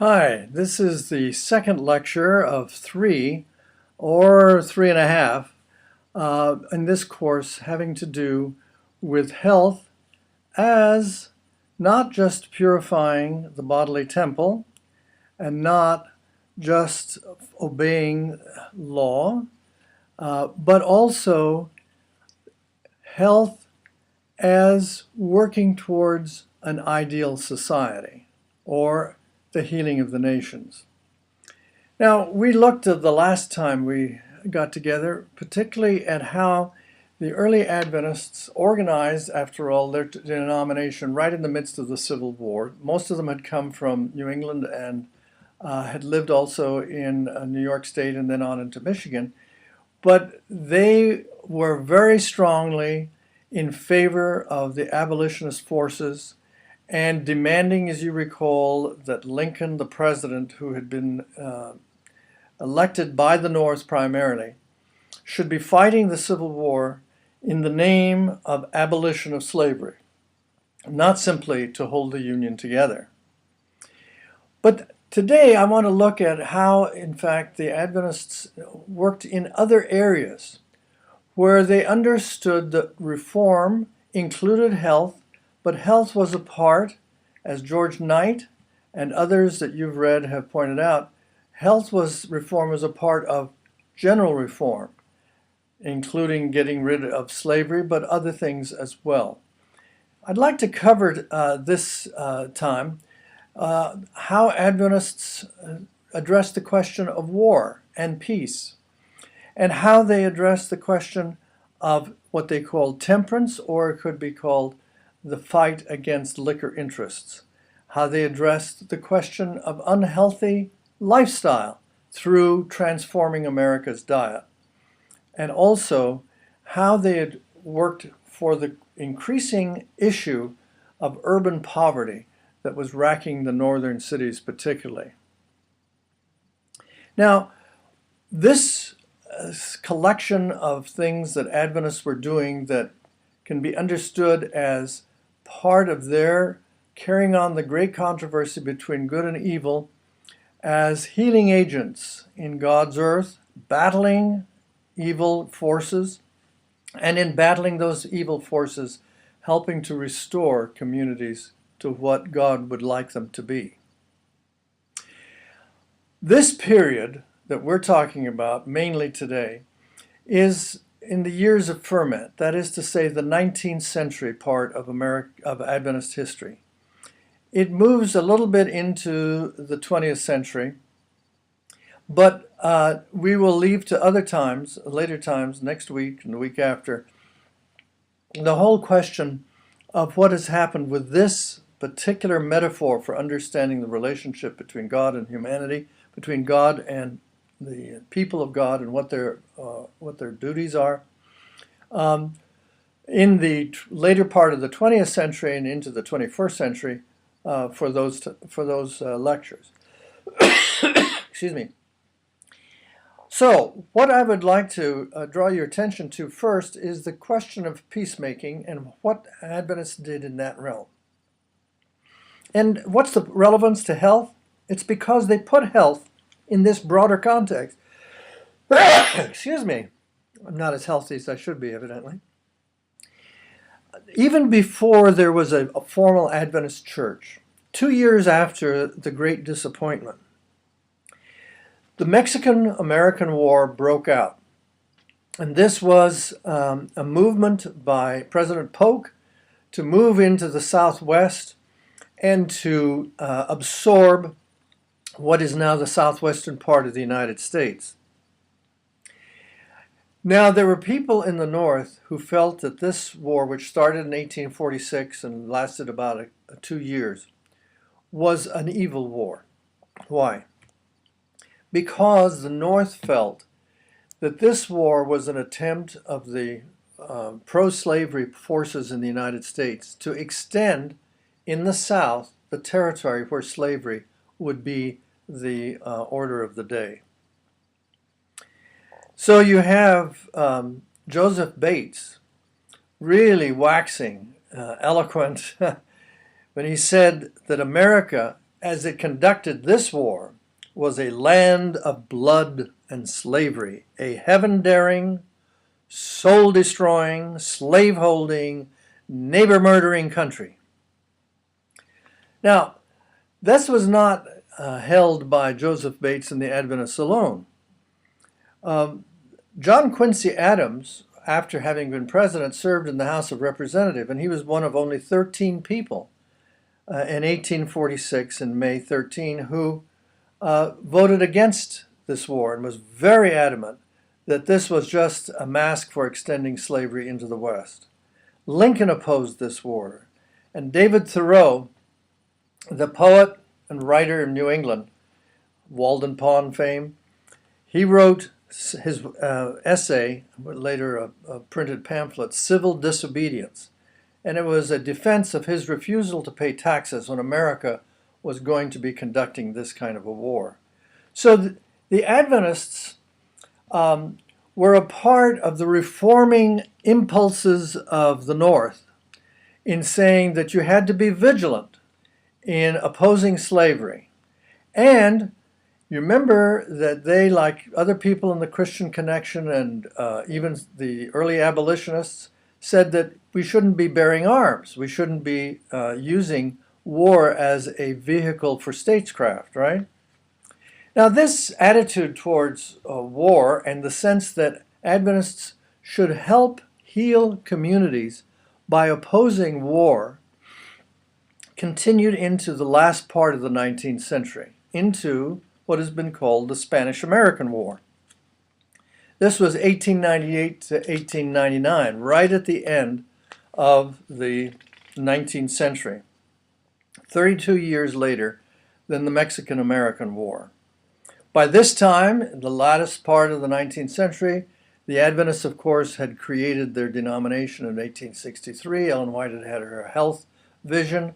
Hi, this is the second lecture of three or three and a half in this course having to do with health as not just purifying the bodily temple and not just obeying law, but also health as working towards an ideal society or the healing of the nations. Now, we looked at the last time we got together, particularly at how the early Adventists organized, after all, their denomination right in the midst of the Civil War. Most of them had come from New England and had lived also in New York State and then on into Michigan. But they were very strongly in favor of the abolitionist forces and demanding, as you recall, that Lincoln, the president, who had been elected by the North primarily, should be fighting the Civil War in the name of abolition of slavery, not simply to hold the Union together. But today I want to look at how, in fact, the Adventists worked in other areas where they understood that reform included health, but health was a part, as George Knight and others that you've read have pointed out, reform was a part of general reform, including getting rid of slavery, but other things as well. I'd like to cover this time how Adventists address the question of war and peace, and how they address the question of what they call temperance, or it could be called the fight against liquor interests, how they addressed the question of unhealthy lifestyle through transforming America's diet, and also how they had worked for the increasing issue of urban poverty that was racking the northern cities particularly. Now, this collection of things that Adventists were doing that can be understood as part of their carrying on the great controversy between good and evil as healing agents in God's earth, battling evil forces, and in battling those evil forces, helping to restore communities to what God would like them to be. This period that we're talking about mainly today is in the years of ferment, that is to say the 19th century part of Adventist history. It moves a little bit into the 20th century, but we will leave to other times, later times, next week and the week after, the whole question of what has happened with this particular metaphor for understanding the relationship between God and humanity, between God and the people of God and what their duties are. In the later part of the 20th century and into the 21st century for those lectures. Excuse me. So what I would like to draw your attention to first is the question of peacemaking and what Adventists did in that realm. And what's the relevance to health? It's because they put health in this broader context. Excuse me. I'm not as healthy as I should be, evidently. Even before there was a formal Adventist church, 2 years after the Great Disappointment, the Mexican-American War broke out. And this was a movement by President Polk to move into the Southwest and to absorb what is now the southwestern part of the United States. Now, there were people in the North who felt that this war, which started in 1846 and lasted about 2 years, was an evil war. Why? Because the North felt that this war was an attempt of the pro-slavery forces in the United States to extend in the South the territory where slavery would be the order of the day. So you have Joseph Bates really waxing eloquent when he said that America as it conducted this war, was a land of blood and slavery, a heaven-daring, soul-destroying, slave-holding, neighbor-murdering country. Now, this was not held by Joseph Bates and the Adventists alone. John Quincy Adams, after having been president, served in the House of Representatives, and he was one of only 13 people in 1846, in May 13, who voted against this war and was very adamant that this was just a mask for extending slavery into the West. Lincoln opposed this war, and David Thoreau, the poet and writer in New England, Walden Pond fame, he wrote his essay, later a printed pamphlet, Civil Disobedience, and it was a defense of his refusal to pay taxes when America was going to be conducting this kind of a war. So the Adventists were a part of the reforming impulses of the North in saying that you had to be vigilant in opposing slavery. And you remember that they, like other people in the Christian Connection and even the early abolitionists, said that we shouldn't be bearing arms. We shouldn't be using war as a vehicle for statecraft, right? Now, this attitude towards war and the sense that Adventists should help heal communities by opposing war continued into the last part of the 19th century, into what has been called the Spanish-American War. This was 1898 to 1899, right at the end of the 19th century, 32 years later than the Mexican-American War. By this time, in the latest part of the 19th century, the Adventists, of course, had created their denomination in 1863. Ellen White had had her health vision,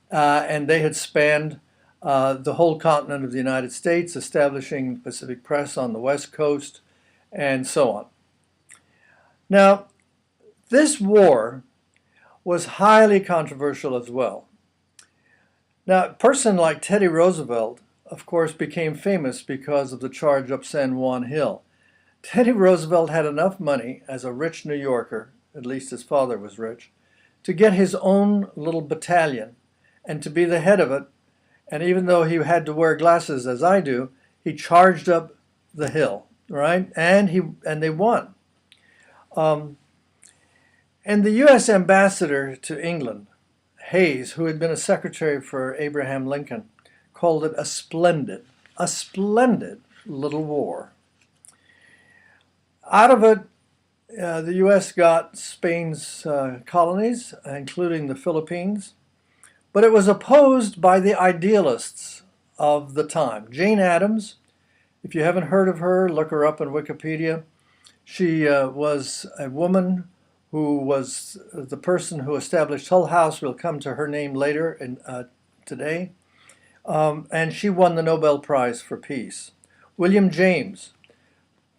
and they had spanned the whole continent of the United States, establishing Pacific Press on the West Coast, and so on. Now, this war was highly controversial as well. Now, a person like Teddy Roosevelt, of course, became famous because of the charge up San Juan Hill. Teddy Roosevelt had enough money as a rich New Yorker, at least his father was rich, to get his own little battalion and to be the head of it. And even though he had to wear glasses, as I do, he charged up the hill, right? And they won. And the U.S. ambassador to England, Hayes, who had been a secretary for Abraham Lincoln, called it a splendid little war. Out of it, the U.S. got Spain's colonies, including the Philippines, but it was opposed by the idealists of the time. Jane Addams, if you haven't heard of her, look her up on Wikipedia. She was a woman who was the person who established Hull House. We'll come to her name later today. And she won the Nobel Prize for Peace. William James,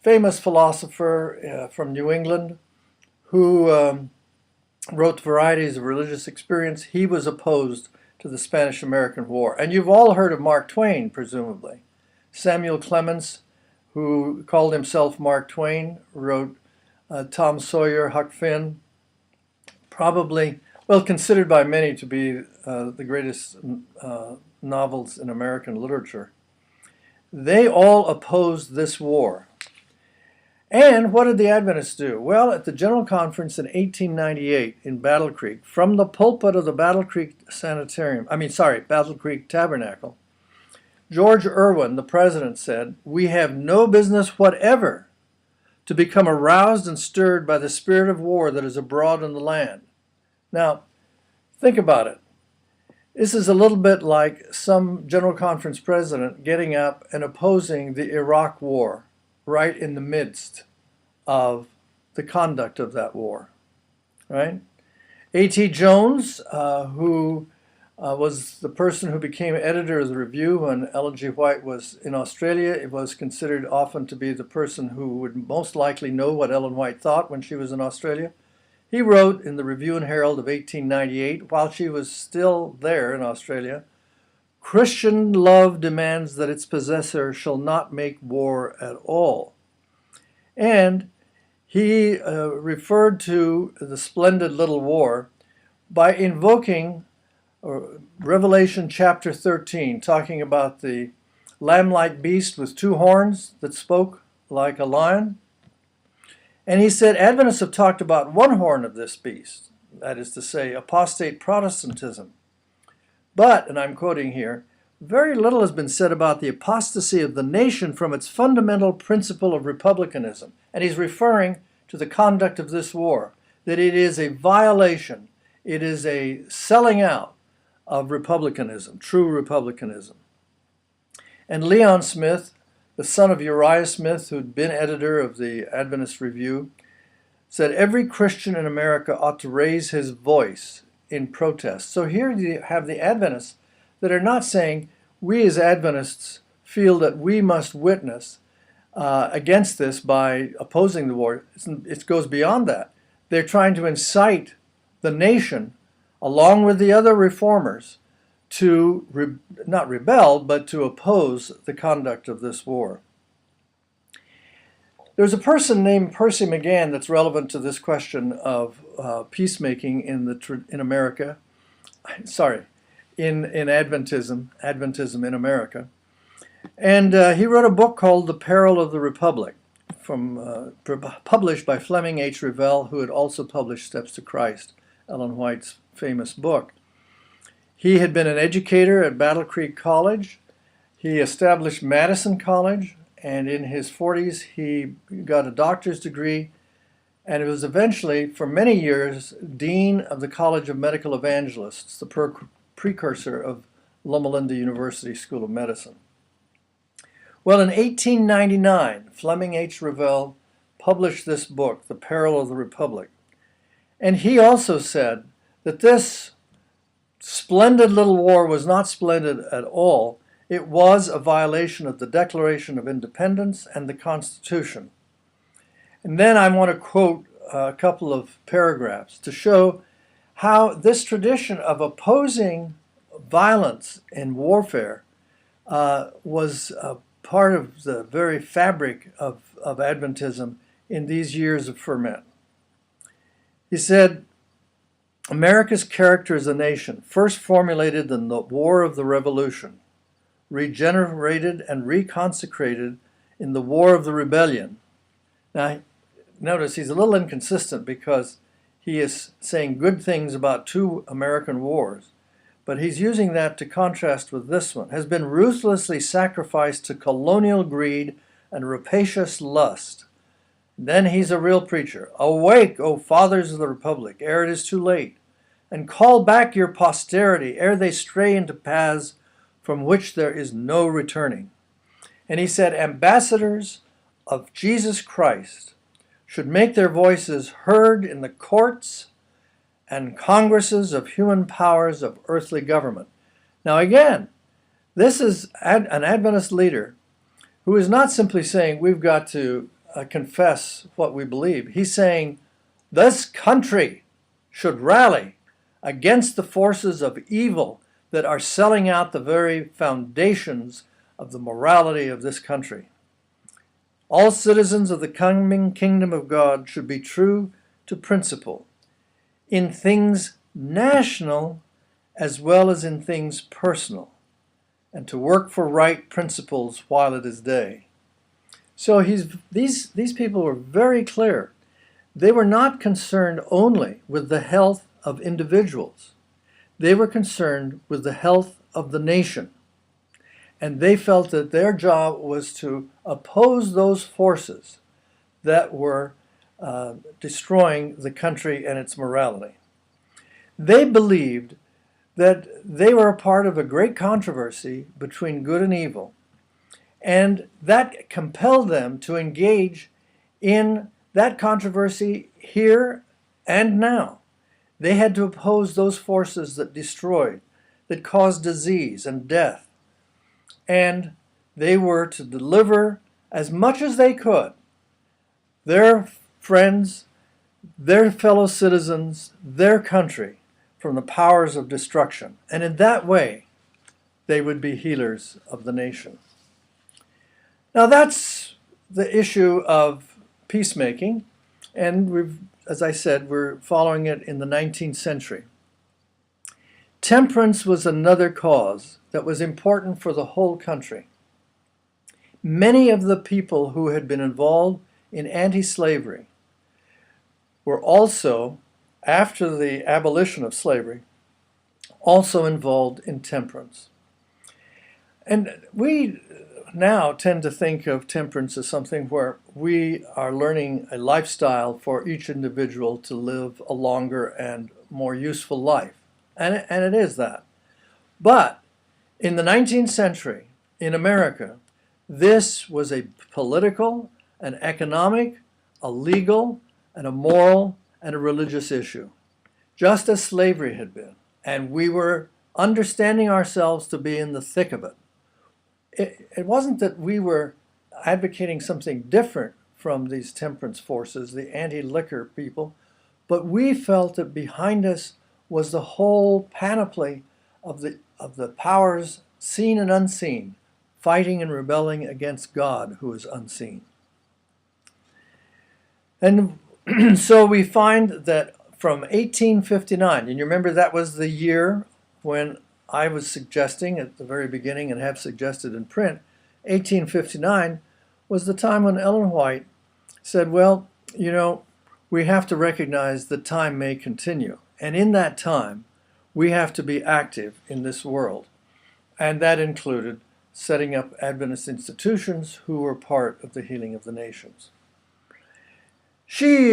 famous philosopher from New England, who wrote varieties of religious experience. He was opposed to the Spanish-American War. And you've all heard of Mark Twain, presumably. Samuel Clemens, who called himself Mark Twain, wrote Tom Sawyer, Huck Finn, probably, well, considered by many to be the greatest novels in American literature. They all opposed this war. And what did the Adventists do? Well, at the General Conference in 1898 in Battle Creek, from the pulpit of the Battle Creek Battle Creek Tabernacle, George Irwin, the president, said, "We have no business whatever to become aroused and stirred by the spirit of war that is abroad in the land." Now, think about it. This is a little bit like some General Conference president getting up and opposing the Iraq War right in the midst of the conduct of that war, right? A.T. Jones, who was the person who became editor of the Review when Ellen G. White was in Australia, it was considered often to be the person who would most likely know what Ellen White thought when she was in Australia. He wrote in the Review and Herald of 1898, while she was still there in Australia, Christian love demands that its possessor shall not make war at all. And he referred to the splendid little war by invoking Revelation chapter 13, talking about the lamb-like beast with two horns that spoke like a lion. And he said Adventists have talked about one horn of this beast, that is to say, apostate Protestantism. But, and I'm quoting here, very little has been said about the apostasy of the nation from its fundamental principle of republicanism. And he's referring to the conduct of this war, that it is a violation, it is a selling out of republicanism, true republicanism. And Leon Smith, the son of Uriah Smith, who'd been editor of the Adventist Review, said every Christian in America ought to raise his voice in protest. So here you have the Adventists that are not saying we as Adventists feel that we must witness against this by opposing the war. It goes beyond that. They're trying to incite the nation, along with the other reformers, to not rebel, but to oppose the conduct of this war. There's a person named Percy McGann that's relevant to this question of peacemaking in America. Sorry, in Adventism in America. And he wrote a book called The Peril of the Republic, published by Fleming H. Revell, who had also published Steps to Christ, Ellen White's famous book. He had been an educator at Battle Creek College. He established Madison College, and in his 40s he got a doctor's degree, and it was eventually, for many years, dean of the College of Medical Evangelists, the precursor of Loma Linda University School of Medicine. Well, in 1899, Fleming H. Revell published this book, The Peril of the Republic, and he also said that this splendid little war was not splendid at all. It was a violation of the Declaration of Independence and the Constitution. And then I want to quote a couple of paragraphs to show how this tradition of opposing violence in warfare was part of the very fabric of Adventism in these years of ferment. He said, America's character as a nation, first formulated in the War of the Revolution, regenerated and reconsecrated in the War of the Rebellion. Now, notice he's a little inconsistent because he is saying good things about two American wars, but he's using that to contrast with this one, has been ruthlessly sacrificed to colonial greed and rapacious lust. Then he's a real preacher. Awake, O fathers of the Republic, ere it is too late, and call back your posterity, ere they stray into paths from which there is no returning. And he said, ambassadors of Jesus Christ should make their voices heard in the courts and congresses of human powers of earthly government. Now again, this is an Adventist leader who is not simply saying we've got to confess what we believe. He's saying this country should rally against the forces of evil that are selling out the very foundations of the morality of this country. All citizens of the coming kingdom of God should be true to principle in things national as well as in things personal, and to work for right principles while it is day. So these people were very clear. They were not concerned only with the health of individuals. They were concerned with the health of the nation. And they felt that their job was to oppose those forces that were destroying the country and its morality. They believed that they were a part of a great controversy between good and evil, and that compelled them to engage in that controversy here and now. They had to oppose those forces that destroyed, that caused disease and death, and they were to deliver as much as they could their friends, their fellow citizens, their country from the powers of destruction. And in that way, they would be healers of the nation. Now that's the issue of peacemaking, and as I said, we're following it in the 19th century. Temperance was another cause that was important for the whole country. Many of the people who had been involved in anti-slavery were also, after the abolition of slavery, also involved in temperance. And we now tend to think of temperance as something where we are learning a lifestyle for each individual to live a longer and more useful life. And it is that. But in the 19th century, in America, this was a political, an economic, a legal, and a moral, and a religious issue, just as slavery had been. And we were understanding ourselves to be in the thick of it. It wasn't that we were advocating something different from these temperance forces, the anti-liquor people, but we felt that behind us was the whole panoply of the powers, seen and unseen, fighting and rebelling against God, who is unseen. And so we find that from 1859, and you remember that was the year when I was suggesting at the very beginning and have suggested in print, 1859 was the time when Ellen White said, well, you know, we have to recognize that time may continue. And in that time, we have to be active in this world. And that included setting up Adventist institutions who were part of the healing of the nations. She,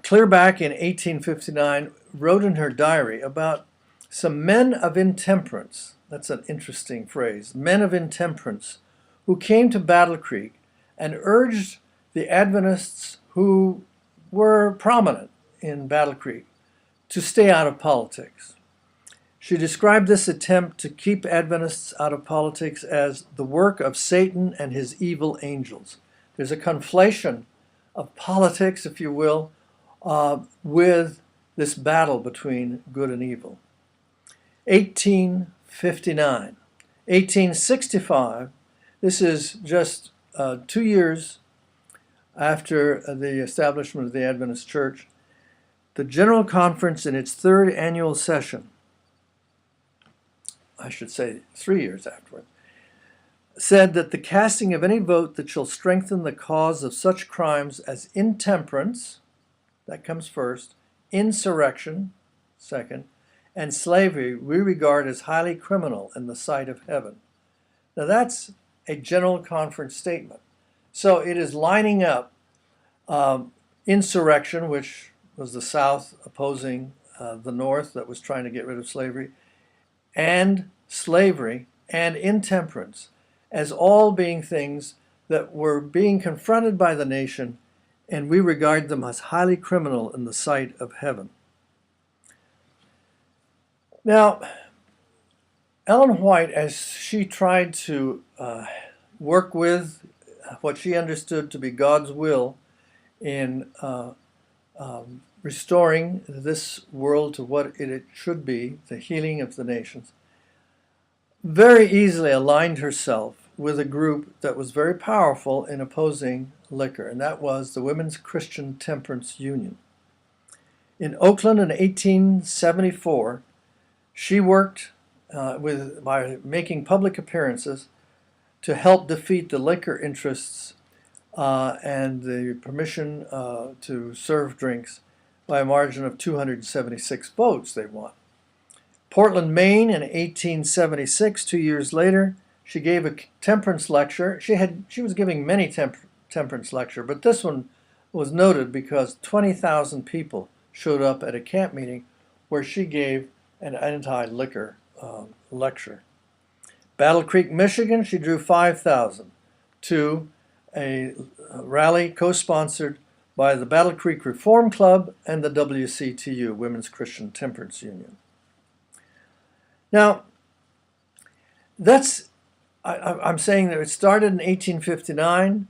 clear back in 1859, wrote in her diary about some men of intemperance, that's an interesting phrase, men of intemperance, who came to Battle Creek and urged the Adventists who were prominent in Battle Creek to stay out of politics. She described this attempt to keep Adventists out of politics as the work of Satan and his evil angels. There's a conflation of politics, if you will, with this battle between good and evil. 1859. 1865, this is just 2 years after the establishment of the Adventist Church, the General Conference in its third annual session, I should say 3 years afterward, said that the casting of any vote that shall strengthen the cause of such crimes as intemperance, that comes first, insurrection, second, and slavery we regard as highly criminal in the sight of heaven. Now that's a General Conference statement. So it is lining up insurrection, which was the South opposing the North that was trying to get rid of slavery, and slavery and intemperance as all being things that were being confronted by the nation, and we regard them as highly criminal in the sight of heaven. Now, Ellen White, as she tried to work with what she understood to be God's will in restoring this world to what it should be, the healing of the nations, very easily aligned herself with a group that was very powerful in opposing liquor, and that was the Women's Christian Temperance Union. In Oakland in 1874, she worked by making public appearances to help defeat the liquor interests and the permission to serve drinks by a margin of 276 votes they won. Portland, Maine in 1876, 2 years later, she gave a temperance lecture. She was giving many temperance lectures, but this one was noted because 20,000 people showed up at a camp meeting where she gave an anti-liquor lecture. Battle Creek, Michigan, she drew 5,000 to a rally co-sponsored by the Battle Creek Reform Club and the WCTU, Women's Christian Temperance Union. Now, I'm saying that it started in 1859.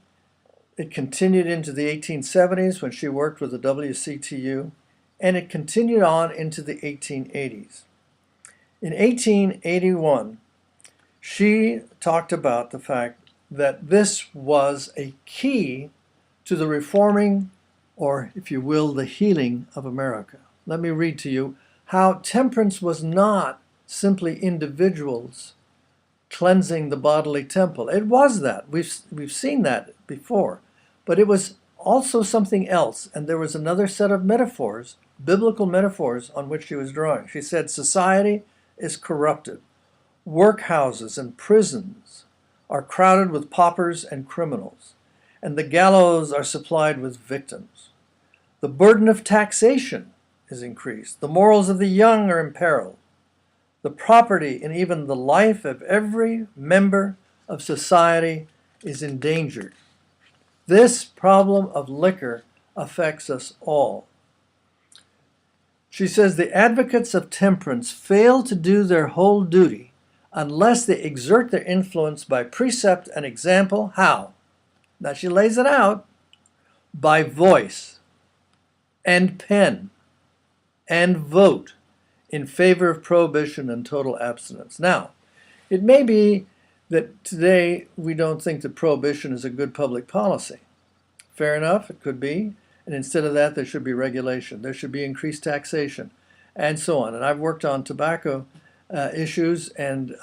It continued into the 1870s when she worked with the WCTU, and it continued on into the 1880s. In 1881, She talked about the fact that this was a key to the reforming, or if you will, the healing of America. Let me read to you how temperance was not simply individuals cleansing the bodily temple. It was that. We've seen that before. But it was also something else. And there was another set of metaphors, biblical metaphors, on which she was drawing. She said, society is corrupted. Workhouses and prisons are crowded with paupers and criminals, and the gallows are supplied with victims. The burden of taxation is increased. The morals of the young are imperiled. The property and even the life of every member of society is endangered. This problem of liquor affects us all. She says the advocates of temperance fail to do their whole duty unless they exert their influence by precept and example. How? Now she lays it out by voice and pen and vote in favor of prohibition and total abstinence. Now, it may be that today we don't think that prohibition is a good public policy. Fair enough, it could be. And instead of that, there should be regulation. There should be increased taxation and so on. And I've worked on tobacco issues, and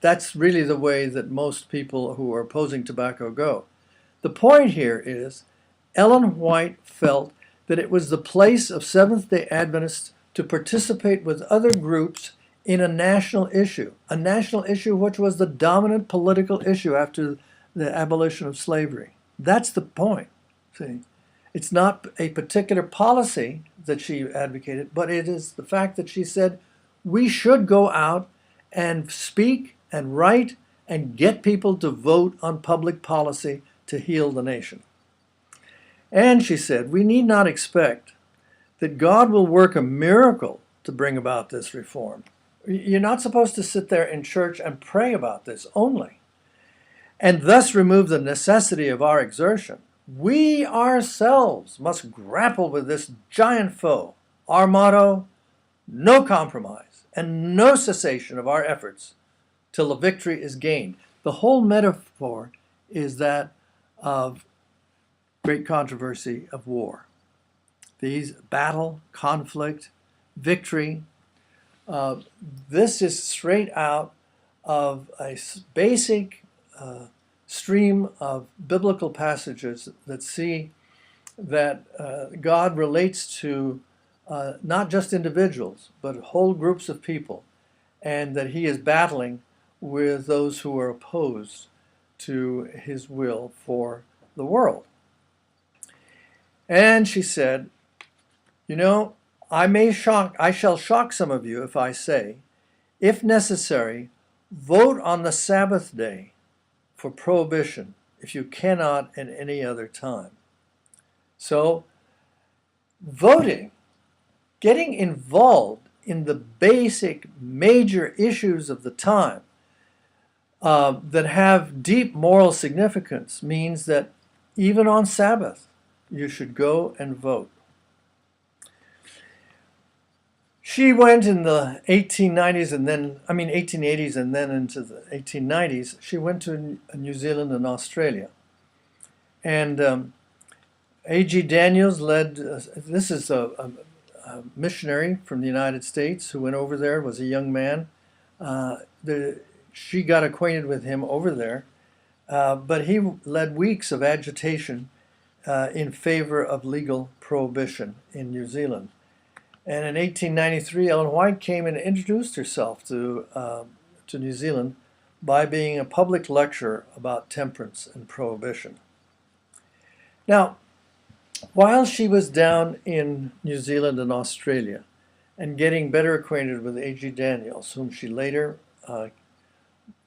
that's really the way that most people who are opposing tobacco go. The point here is Ellen White felt that it was the place of Seventh-day Adventists to participate with other groups in a national issue which was the dominant political issue after the abolition of slavery. That's the point. See, it's not a particular policy that she advocated, but it is the fact that she said we should go out and speak and write and get people to vote on public policy to heal the nation. And she said we need not expect that God will work a miracle to bring about this reform. You're not supposed to sit there in church and pray about this only, and thus remove the necessity of our exertion. We ourselves must grapple with this giant foe. Our motto, no compromise and no cessation of our efforts till the victory is gained. The whole metaphor is that of great controversy of war. These battle, conflict, victory, this is straight out of a basic stream of biblical passages that see that God relates to not just individuals, but whole groups of people, and that he is battling with those who are opposed to his will for the world. And she said, you know, I shall shock some of you if I say, if necessary, vote on the Sabbath day for prohibition if you cannot at any other time. So, voting, getting involved in the basic major issues of the time that have deep moral significance means that even on Sabbath, you should go and vote. She went in the 1880s and then into the 1890s. She went to New Zealand and Australia. And A.G. Daniels led, this is a missionary from the United States who went over there, was a young man. She got acquainted with him over there, but he led weeks of agitation in favor of legal prohibition in New Zealand. And in 1893, Ellen White came and introduced herself to New Zealand by being a public lecturer about temperance and prohibition. Now, while she was down in New Zealand and Australia and getting better acquainted with A.G. Daniels, whom she later,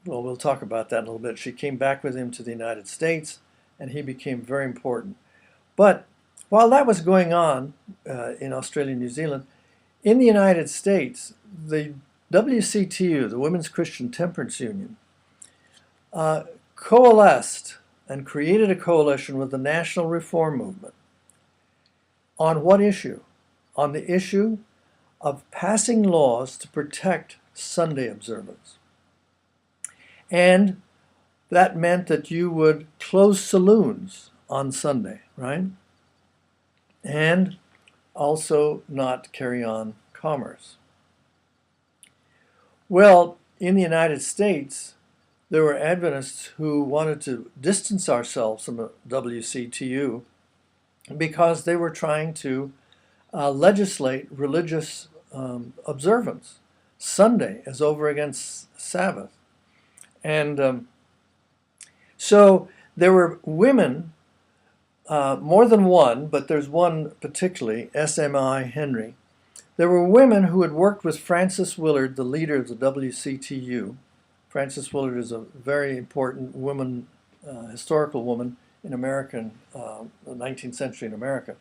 we'll talk about that in a little bit. She came back with him to the United States, and he became very important. But while that was going on in Australia and New Zealand, in the United States, the WCTU, the Women's Christian Temperance Union, coalesced and created a coalition with the National Reform Movement. On what issue? On the issue of passing laws to protect Sunday observance. And that meant that you would close saloons on Sunday, right? And also not carry on commerce. Well, in the United States, there were Adventists who wanted to distance ourselves from the WCTU because they were trying to legislate religious observance. Sunday is over against Sabbath. And so there were women, more than one, but there's one particularly, S.M.I. Henry. There were women who had worked with Frances Willard, the leader of the WCTU. Frances Willard is a very important woman, historical woman in American, the 19th century in America.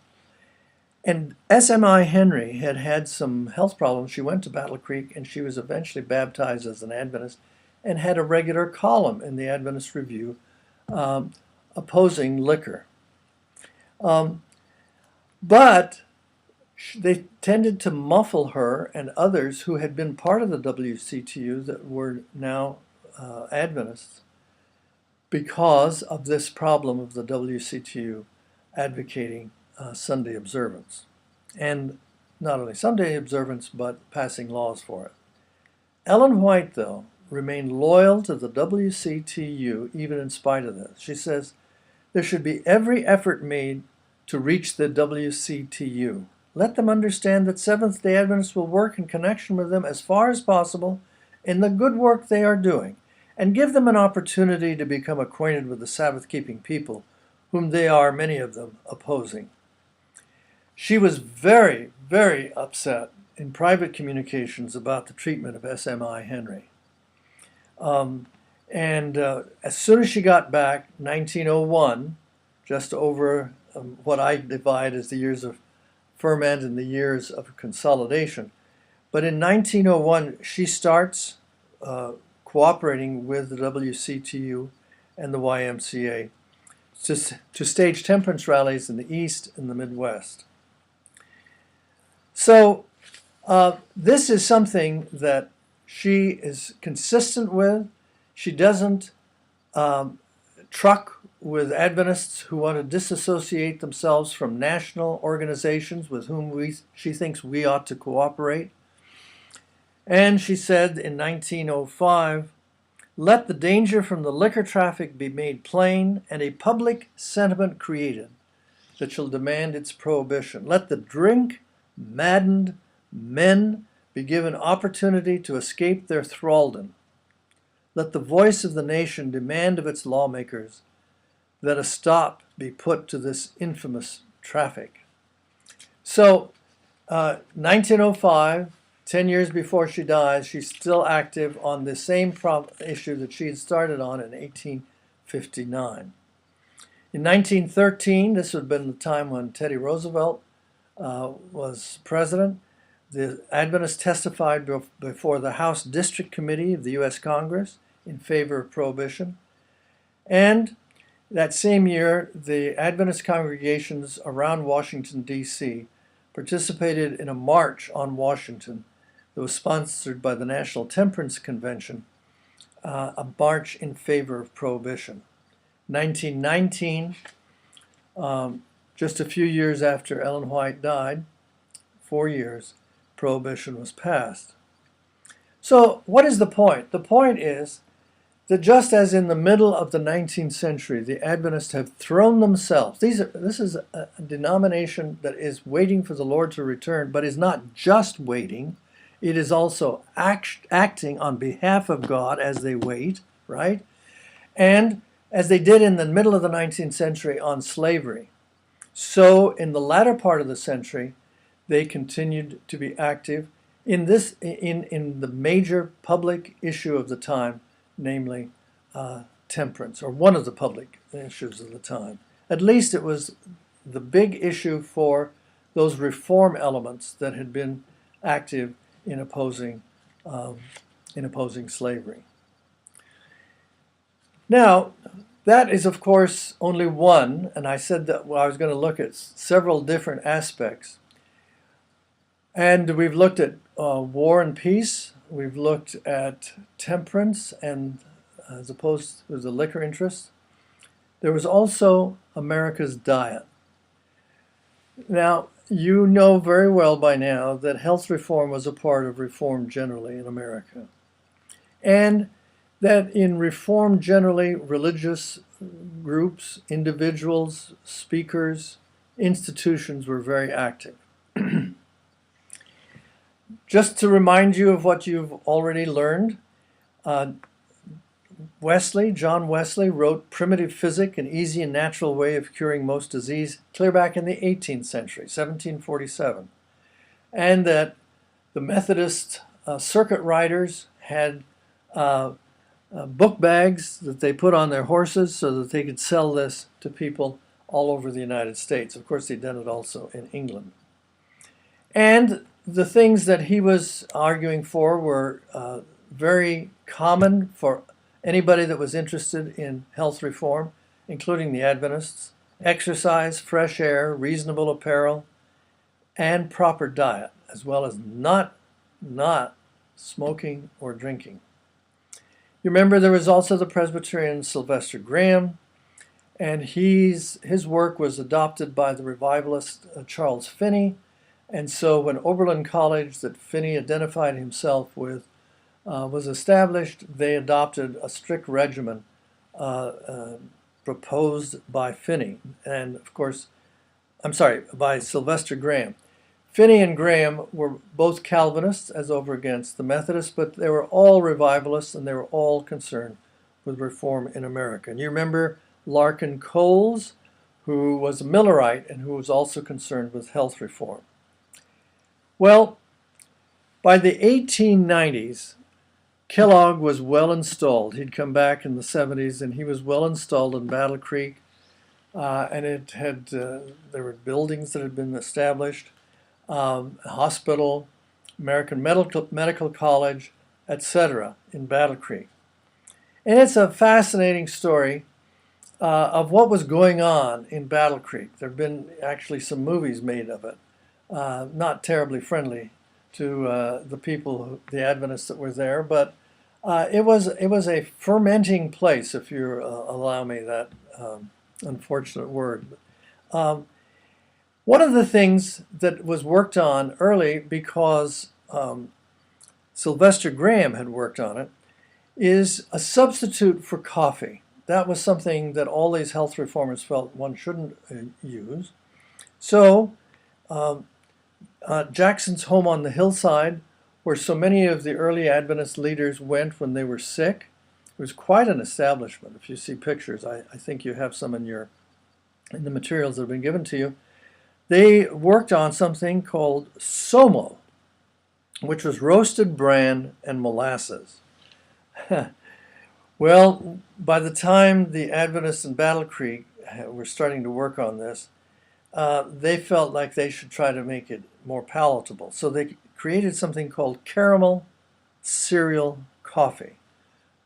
And S.M.I. Henry had had some health problems. She went to Battle Creek, and she was eventually baptized as an Adventist and had a regular column in the Adventist Review opposing liquor. But they tended to muffle her and others who had been part of the WCTU that were now Adventists because of this problem of the WCTU advocating Sunday observance. And not only Sunday observance, but passing laws for it. Ellen White, though, remained loyal to the WCTU even in spite of this. She says, there should be every effort made to reach the WCTU. Let them understand that Seventh-day Adventists will work in connection with them as far as possible in the good work they are doing, and give them an opportunity to become acquainted with the Sabbath-keeping people whom they are, many of them, opposing. She was very, very upset in private communications about the treatment of S.M.I. Henry. As soon as she got back, 1901, just over what I divide as the years of ferment and the years of consolidation. But in 1901, she starts cooperating with the WCTU and the YMCA to stage temperance rallies in the East and the Midwest. So this is something that she is consistent with. She doesn't truck with Adventists who want to disassociate themselves from national organizations with whom she thinks we ought to cooperate. And she said in 1905, let the danger from the liquor traffic be made plain and a public sentiment created that shall demand its prohibition. Let the drink-maddened men be given opportunity to escape their thraldom. Let the voice of the nation demand of its lawmakers that a stop be put to this infamous traffic. So, 1905, 10 years before she dies, she's still active on the same issue that she had started on in 1859. In 1913, this would have been the time when Teddy Roosevelt was president, the Adventists testified before the House District Committee of the U.S. Congress in favor of prohibition. And that same year, the Adventist congregations around Washington, D.C. participated in a march on Washington that was sponsored by the National Temperance Convention, a march in favor of prohibition. 1919, just a few years after Ellen White died, 4 years, prohibition was passed. So what is the point? The point is that just as in the middle of the 19th century, the Adventists have thrown themselves. This is a denomination that is waiting for the Lord to return, but is not just waiting. It is also acting on behalf of God as they wait, right? And as they did in the middle of the 19th century on slavery. So in the latter part of the century, they continued to be active in the major public issue of the time, namely temperance, or one of the public issues of the time. At least it was the big issue for those reform elements that had been active in opposing slavery. Now, that is, of course, only one, and I said that I was going to look at several different aspects. And we've looked at war and peace. We've looked at temperance and as opposed to the liquor interest. There was also America's diet. Now, you know very well by now that health reform was a part of reform generally in America. And that in reform generally, religious groups, individuals, speakers, institutions were very active. Just to remind you of what you've already learned, John Wesley wrote Primitive Physic, an easy and natural way of curing most disease, clear back in the 18th century, 1747. And that the Methodist circuit riders had book bags that they put on their horses so that they could sell this to people all over the United States. Of course, they'd done it also in England. And the things that he was arguing for were very common for anybody that was interested in health reform, including the Adventists: exercise, fresh air, reasonable apparel, and proper diet, as well as not smoking or drinking. You remember there was also the Presbyterian Sylvester Graham, and his work was adopted by the revivalist Charles Finney. And so when Oberlin College, that Finney identified himself with, was established, they adopted a strict regimen proposed by Finney, and of course, by Sylvester Graham. Finney and Graham were both Calvinists as over against the Methodists, but they were all revivalists and they were all concerned with reform in America. And you remember Larkin Coles, who was a Millerite and who was also concerned with health reform. Well, by the 1890s, Kellogg was well installed. He'd come back in the 70s and he was well installed in Battle Creek, and it had there were buildings that had been established. A hospital, American Medical College, etc. in Battle Creek. And it's a fascinating story of what was going on in Battle Creek. There have been actually some movies made of it, not terribly friendly to the people, the Adventists that were there, but it was a fermenting place, if you allow me that unfortunate word. One of the things that was worked on early, because Sylvester Graham had worked on it, is a substitute for coffee. That was something that all these health reformers felt one shouldn't use. So Jackson's Home on the Hillside, where so many of the early Adventist leaders went when they were sick, it was quite an establishment. If you see pictures, I think you have some in the materials that have been given to you. They worked on something called Somo, which was roasted bran and molasses. Well, by the time the Adventists in Battle Creek were starting to work on this, they felt like they should try to make it more palatable. So they created something called caramel cereal coffee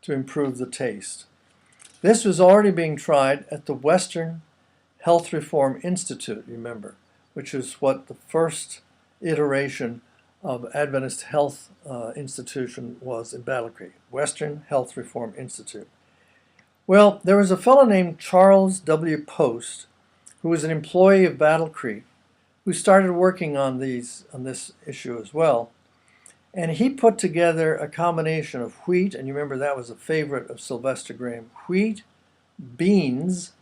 to improve the taste. This was already being tried at the Western Health Reform Institute, remember, which is what the first iteration of Adventist Health Institution was in Battle Creek, Western Health Reform Institute. Well, there was a fellow named Charles W. Post, who was an employee of Battle Creek, who started working on this issue as well. And he put together a combination of wheat, and you remember that was a favorite of Sylvester Graham, wheat, beans,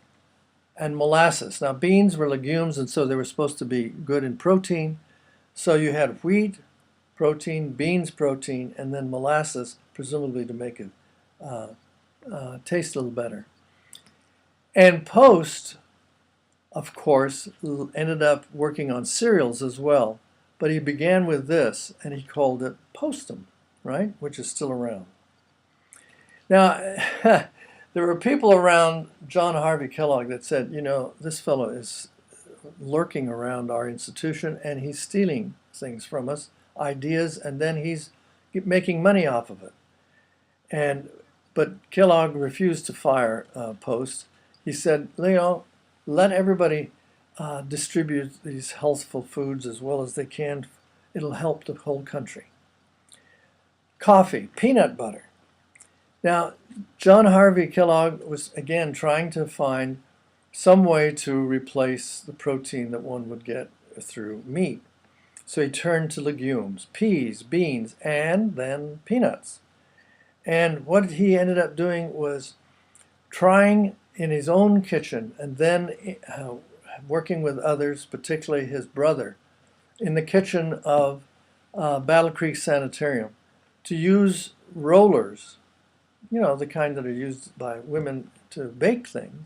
and molasses. Now, beans were legumes, and so they were supposed to be good in protein. So you had wheat, protein, beans, protein, and then molasses, presumably to make it taste a little better. And Post, of course, ended up working on cereals as well. But he began with this, and he called it Postum, right, which is still around. Now, there were people around John Harvey Kellogg that said, you know, this fellow is lurking around our institution, and he's stealing things from us, ideas, and then he's making money off of it. But Kellogg refused to fire Post. He said, Leo, let everybody distribute these healthful foods as well as they can. It'll help the whole country. Coffee, peanut butter. Now, John Harvey Kellogg was again trying to find some way to replace the protein that one would get through meat. So he turned to legumes, peas, beans, and then peanuts. And what he ended up doing was trying in his own kitchen and then working with others, particularly his brother, in the kitchen of Battle Creek Sanitarium, to use rollers, the kind that are used by women to bake things,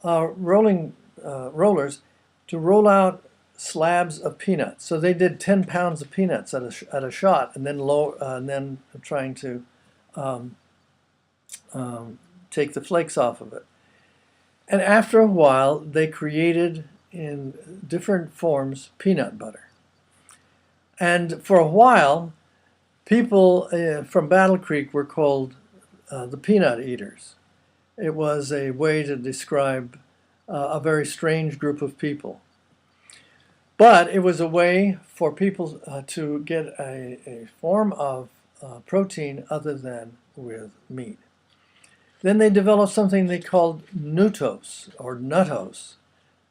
rollers to roll out slabs of peanuts. So they did 10 pounds of peanuts at a shot, and then trying to take the flakes off of it. And after a while, they created in different forms peanut butter. And for a while, people from Battle Creek were called the peanut eaters. It was a way to describe a very strange group of people. But it was a way for people to get a form of protein other than with meat. Then they developed something they called nutos or nuttos.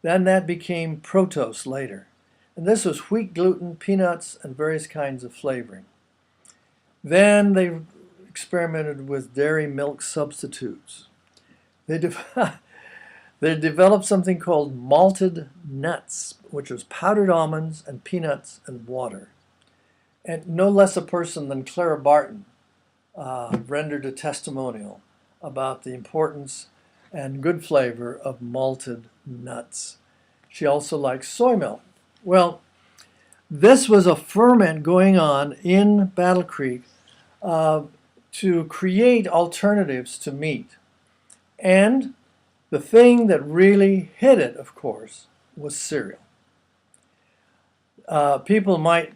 Then that became protos later. And this was wheat gluten, peanuts, and various kinds of flavoring. Then they experimented with dairy milk substitutes. They developed something called malted nuts, which was powdered almonds and peanuts and water. And no less a person than Clara Barton rendered a testimonial about the importance and good flavor of malted nuts. She also liked soy milk. Well, this was a ferment going on in Battle Creek to create alternatives to meat. And the thing that really hit it, of course, was cereal. People might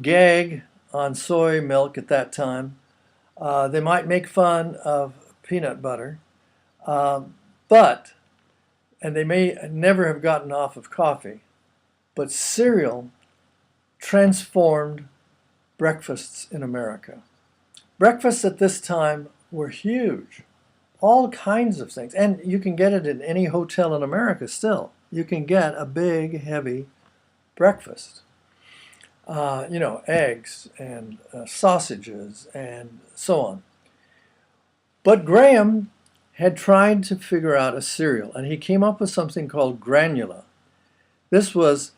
gag on soy milk at that time. They might make fun of peanut butter, and they may never have gotten off of coffee, but cereal transformed breakfasts in America. Breakfasts at this time were huge. All kinds of things. And you can get it in any hotel in America still. You can get a big, heavy breakfast. Eggs and sausages and so on. But Graham had tried to figure out a cereal, and he came up with something called granula. This was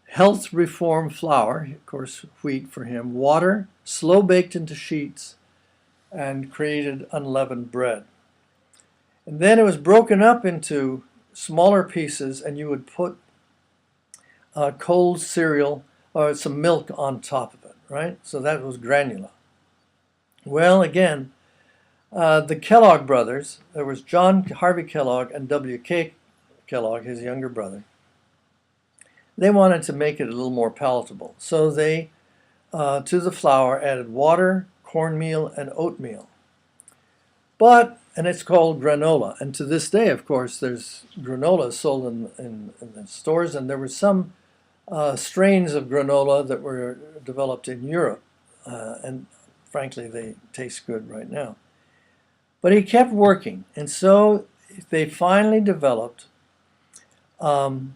health reform flour, of course, wheat for him, water, slow baked into sheets, and created unleavened bread. And then it was broken up into smaller pieces, and you would put cold cereal or some milk on top of it, right? So that was granula. Well, again, the Kellogg brothers, there was John Harvey Kellogg and W.K. Kellogg, his younger brother. They wanted to make it a little more palatable. So they, to the flour, added water, cornmeal, and oatmeal. And it's called granola. And to this day, of course, there's granola sold in the stores, and there were some strains of granola that were developed in Europe. And frankly, they taste good right now. But he kept working, and so they finally developed something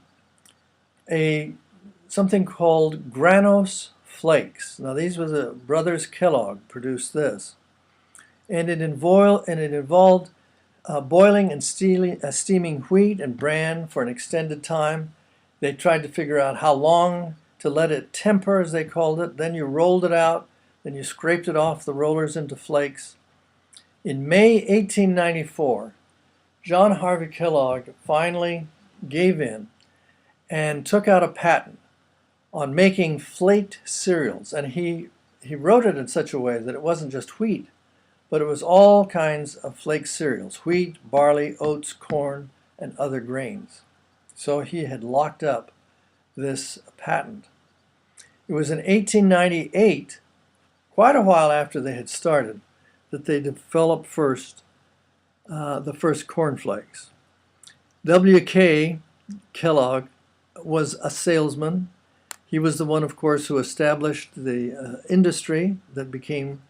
called Granos Flakes. Now, these were the brothers Kellogg produced this. And it involved boiling and steaming wheat and bran for an extended time. They tried to figure out how long to let it temper, as they called it. Then you rolled it out. Then you scraped it off the rollers into flakes. In May 1894, John Harvey Kellogg finally gave in and took out a patent on making flaked cereals. And he wrote it in such a way that it wasn't just wheat, but it was all kinds of flake cereals: wheat, barley, oats, corn, and other grains. So he had locked up this patent. It was in 1898, quite a while after they had started, that they developed the first cornflakes. W.K. Kellogg was a salesman. He was the one, of course, who established the industry that became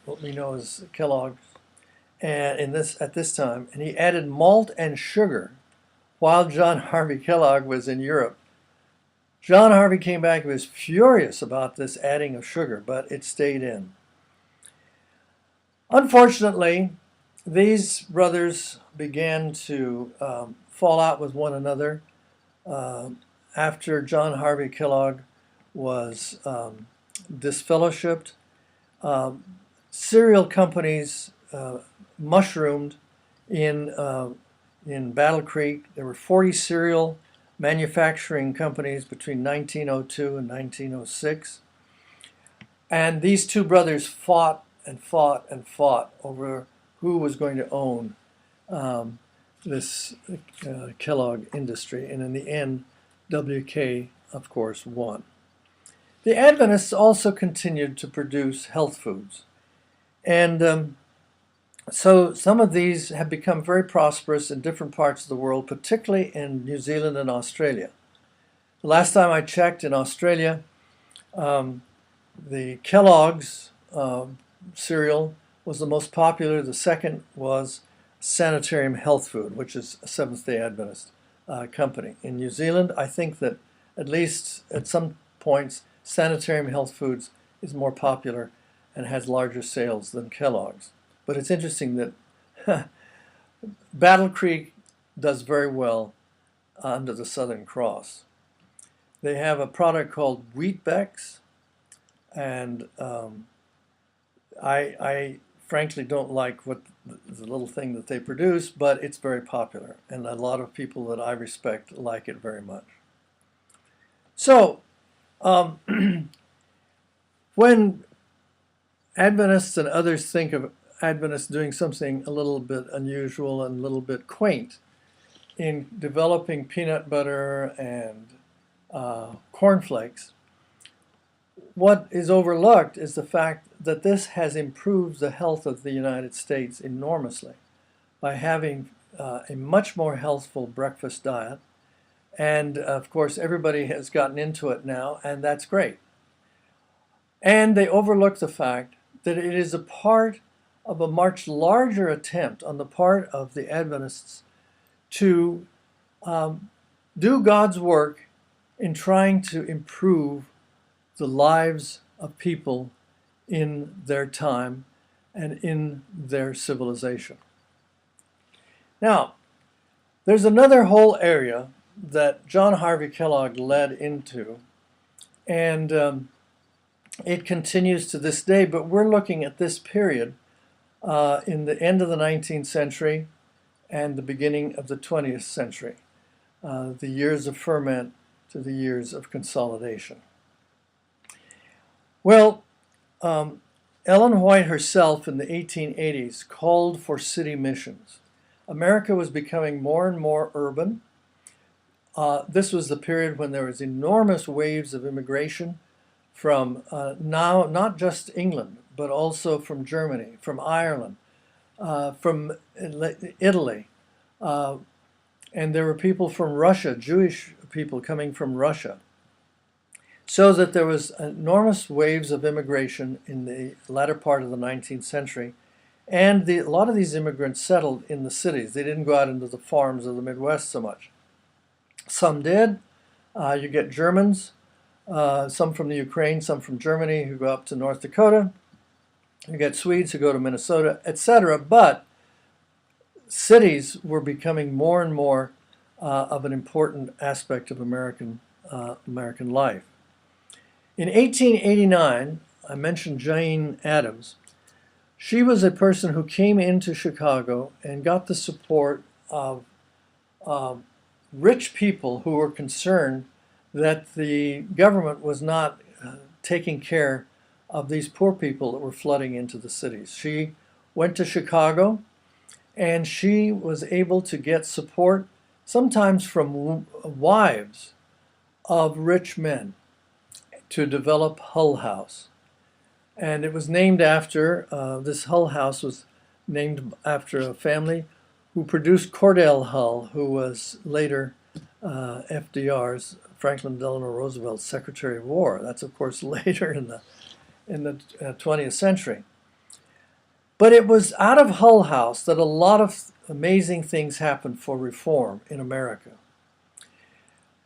what we know as Kellogg's, and at this time, and he added malt and sugar while John Harvey Kellogg was in Europe. John Harvey came back and was furious about this adding of sugar, but it stayed in. Unfortunately, these brothers began to fall out with one another after John Harvey Kellogg was disfellowshipped. Cereal companies mushroomed in Battle Creek. There were 40 cereal manufacturing companies between 1902 and 1906. And these two brothers fought and fought and fought over who was going to own this Kellogg industry. And in the end, WK, of course, won. The Adventists also continued to produce health foods. And so some of these have become very prosperous in different parts of the world, particularly in New Zealand and Australia. The last time I checked in Australia, the Kellogg's cereal was the most popular. The second was Sanitarium Health Food, which is a Seventh-day Adventist company. In New Zealand, I think that at least at some points, Sanitarium Health Foods is more popular and has larger sales than Kellogg's. But it's interesting that Battle Creek does very well under the Southern Cross. They have a product called Wheatbix, and I frankly don't like what the little thing that they produce, but it's very popular, and a lot of people that I respect like it very much. So, when Adventists and others think of Adventists doing something a little bit unusual and a little bit quaint in developing peanut butter and cornflakes, what is overlooked is the fact that this has improved the health of the United States enormously by having a much more healthful breakfast diet. And of course, everybody has gotten into it now, and that's great. And they overlook the fact that it is a part of a much larger attempt on the part of the Adventists to do God's work in trying to improve the lives of people in their time and in their civilization. Now, there's another whole area that John Harvey Kellogg led into, and it continues to this day, but we're looking at this period in the end of the 19th century and the beginning of the 20th century, the years of ferment to the years of consolidation. Well, Ellen White herself in the 1880s called for city missions. America was becoming more and more urban. This was the period when there was enormous waves of immigration from now not just England, but also from Germany, from Ireland, from Italy. And there were people from Russia, Jewish people coming from Russia. So that there was enormous waves of immigration in the latter part of the 19th century. And a lot of these immigrants settled in the cities. They didn't go out into the farms of the Midwest so much. Some did. You get Germans, some from the Ukraine, some from Germany who go up to North Dakota. You get Swedes who go to Minnesota, etc. But cities were becoming more and more of an important aspect of American life. In 1889, I mentioned Jane Addams. She was a person who came into Chicago and got the support of rich people who were concerned that the government was not taking care of these poor people that were flooding into the cities. She went to Chicago, and she was able to get support, sometimes from wives of rich men, to develop Hull House. And it was named after, this Hull House was named after a family who produced Cordell Hull, who was later FDR's, Franklin Delano Roosevelt's Secretary of War. That's, of course, later in the 20th century. But it was out of Hull House that a lot of amazing things happened for reform in America.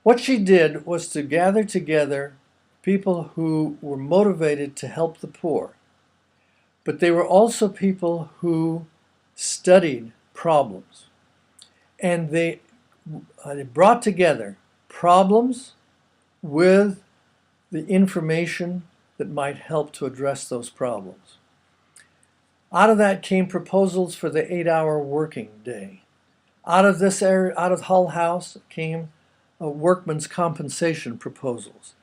What she did was to gather together people who were motivated to help the poor, but they were also people who studied problems. And they brought together problems with the information that might help to address those problems. Out of that came proposals for the 8-hour working day. Out of this area, out of Hull House, came workmen's compensation proposals.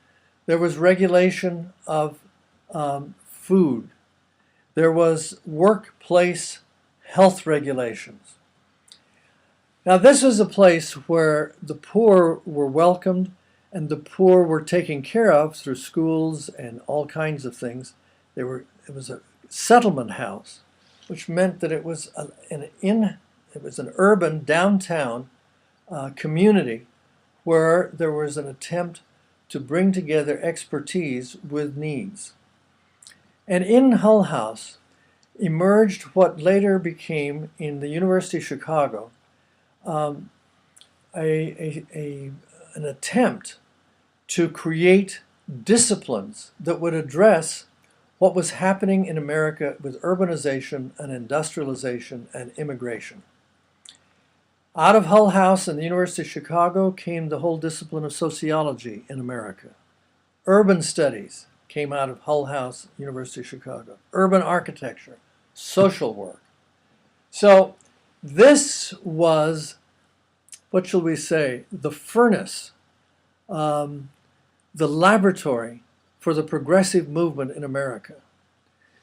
There was regulation of food. There was workplace health regulations. Now, this was a place where the poor were welcomed and the poor were taken care of through schools and all kinds of things. It was a settlement house, which meant that it was an urban downtown community where there was an attempt to bring together expertise with needs. And in Hull House emerged what later became, in the University of Chicago, an attempt to create disciplines that would address what was happening in America with urbanization and industrialization and immigration. Out of Hull House and the University of Chicago came the whole discipline of sociology in America. Urban studies came out of Hull House, University of Chicago. Urban architecture, social work. So this was, what shall we say, the furnace, the laboratory for the progressive movement in America.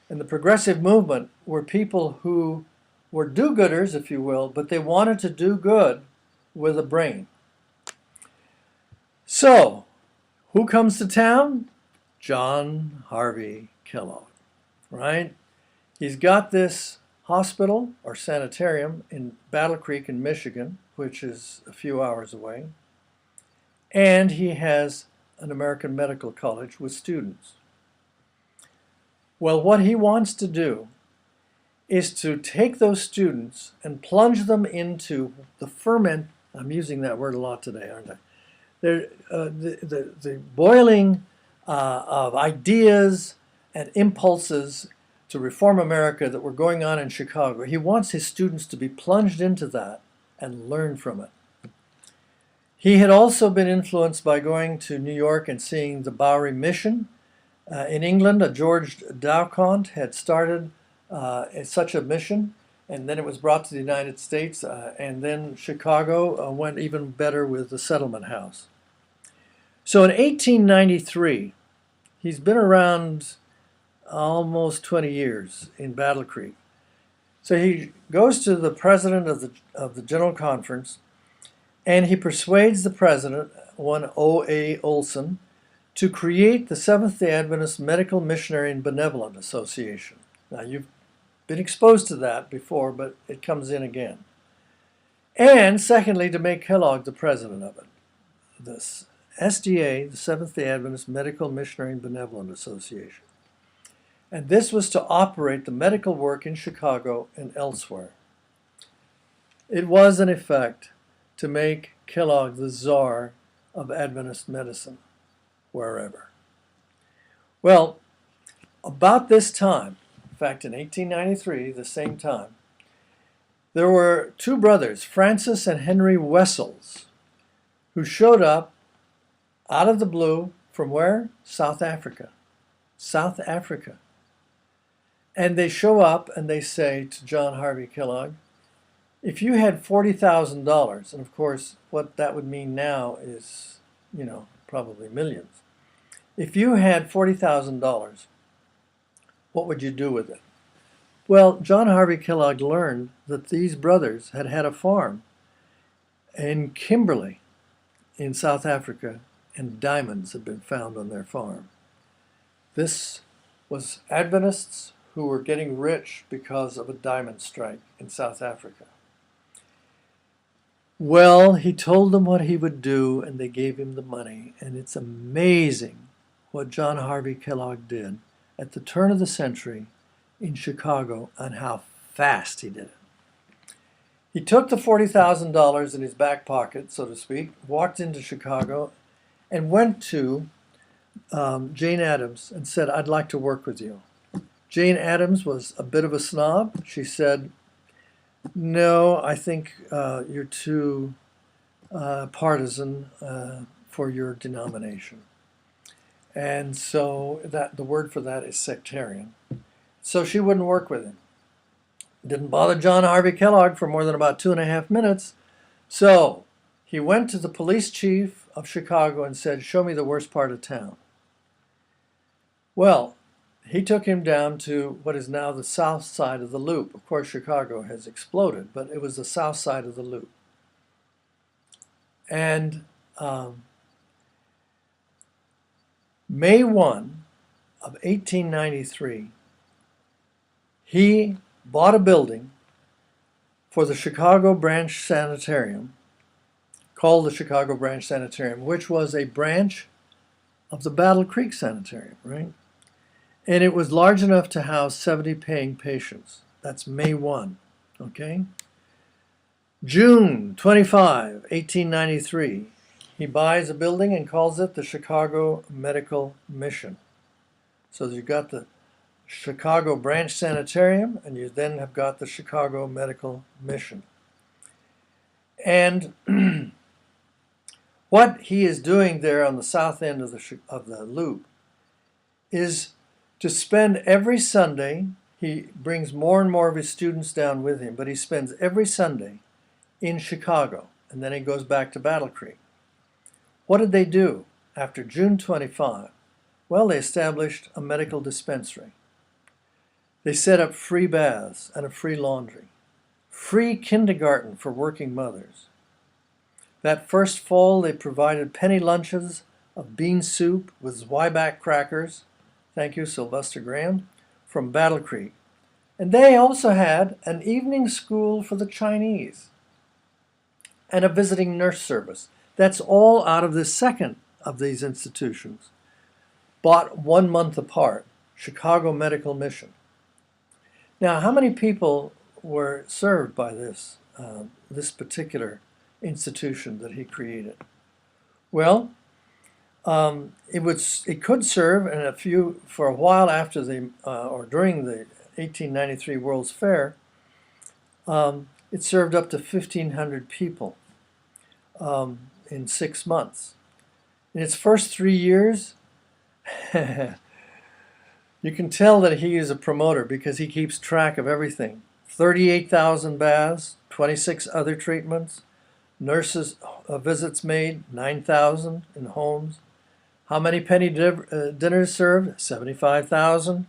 And the progressive movement were people who were do-gooders, if you will, but they wanted to do good with a brain. So, who comes to town? John Harvey Kellogg, right? He's got this hospital or sanitarium in Battle Creek in Michigan, which is a few hours away. And he has an American Medical College with students. Well, what he wants to do is to take those students and plunge them into the ferment. I'm using that word a lot today, aren't I? The boiling of ideas and impulses to reform America that were going on in Chicago. He wants his students to be plunged into that and learn from it. He had also been influenced by going to New York and seeing the Bowery Mission. In England, George Dowcont had started such a mission, and then it was brought to the United States, and then Chicago went even better with the settlement house. So in 1893, he's been around almost 20 years in Battle Creek. So he goes to the president of the General Conference, and he persuades the president, one O.A. Olson, to create the Seventh-day Adventist Medical Missionary and Benevolent Association. Now, you've been exposed to that before, but it comes in again. And secondly, to make Kellogg the president of it. This SDA, the Seventh-day Adventist Medical Missionary and Benevolent Association. And this was to operate the medical work in Chicago and elsewhere. It was, in effect, to make Kellogg the czar of Adventist medicine, wherever. Well, about this time, in fact, in 1893, the same time, there were two brothers, Francis and Henry Wessels, who showed up out of the blue from where? South Africa. South Africa. And they show up and they say to John Harvey Kellogg, if you had $40,000, and of course what that would mean now is, probably millions. If you had $40,000, what would you do with it? Well, John Harvey Kellogg learned that these brothers had had a farm in Kimberley in South Africa, and diamonds had been found on their farm. This was Adventists who were getting rich because of a diamond strike in South Africa. Well, he told them what he would do, and they gave him the money. And it's amazing what John Harvey Kellogg did. At the turn of the century, in Chicago and how fast he did it. He took the $40,000 in his back pocket, so to speak, walked into Chicago, and went to Jane Addams and said, "I'd like to work with you." Jane Addams was a bit of a snob. She said, "No, I think you're too partisan for your denomination." And so the word for that is sectarian. So she wouldn't work with him. Didn't bother John Harvey Kellogg for more than about 2.5 minutes. So he went to the police chief of Chicago and said, "Show me the worst part of town." Well, he took him down to what is now the south side of the Loop. Of course, Chicago has exploded, but it was the south side of the Loop. And May 1 of 1893, he bought a building for the Chicago Branch Sanitarium, called the Chicago Branch Sanitarium, which was a branch of the Battle Creek Sanitarium, right? And it was large enough to house 70 paying patients. That's May 1, okay? June 25, 1893, he buys a building and calls it the Chicago Medical Mission. So you've got the Chicago Branch Sanitarium, and you then have got the Chicago Medical Mission. And what he is doing there on the south end of the Loop is to spend every Sunday, he brings more and more of his students down with him, but he spends every Sunday in Chicago, and then he goes back to Battle Creek. What did they do after June 25? Well, they established a medical dispensary. They set up free baths and a free laundry, free kindergarten for working mothers. That first fall, they provided penny lunches of bean soup with Zwieback crackers, thank you, Sylvester Graham, from Battle Creek. And they also had an evening school for the Chinese and a visiting nurse service. That's all out of the second of these institutions, bought 1 month apart, Chicago Medical Mission. Now, how many people were served by this particular institution that he created? Well, it could serve for a while after or during the 1893 World's Fair. It served up to 1,500 people in 6 months. In its first 3 years, you can tell that he is a promoter because he keeps track of everything. 38,000 baths, 26 other treatments, nurses visits made, 9,000 in homes. How many penny dinners served? 75,000.